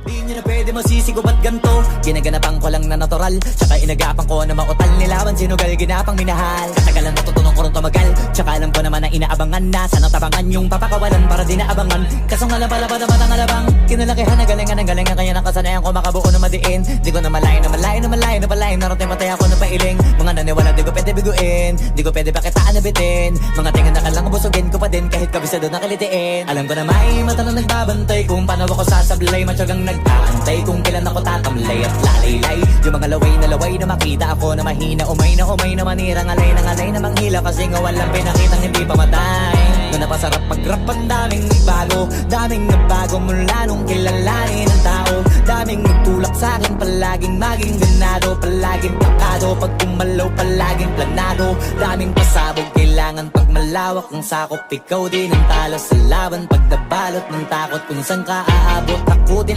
Di nyo na pwede masisigo ba't ganto? Ginaganapan ko lang na natural, tsaka inagapan ko na mautal. Nilawan sinugal, ginapang minahal. Katagalan natutunan ko rin tumagal, tsaka alam ko naman na inaabangan na. Sana tabangan yung papakawalan para di naabangan. Kasong alabala naman ang alabang kinalakihan na galingan ng galingan. Kaya nakasanayan ko makabuo na madiin. Di ko na malayo na malayo na malayo na malayo. Narating matay ako na pailing. Mga naniwala di ko pwede biguin, di ko pwede pakitaan na bitin. Mga tingin na kalang busugin ko pa din kahit kabisado na kalitiin. Alam ko na may mata na nagbabantay kung paano ako sasablay. Matyagang nag-aantay kung kailan ako tatamlay at lalaylay. Yung mga laway na makita ako na mahina. Umay na manirang alay na manghila. Kasi nga walang pinakitang hindi pamatay. Na napasarap mag-rap ang daming nagbago mula nung kilalanin ang tao. Daming nagtulak sa'kin, palaging maging ganado. Palaging plakado, pag kumalaw palaging planado. Daming pasabog, kailangan pag malawak ang sakop. Ikaw din ang talo sa laban, pag nabalot ng takot kung saan ka aabot. Ako din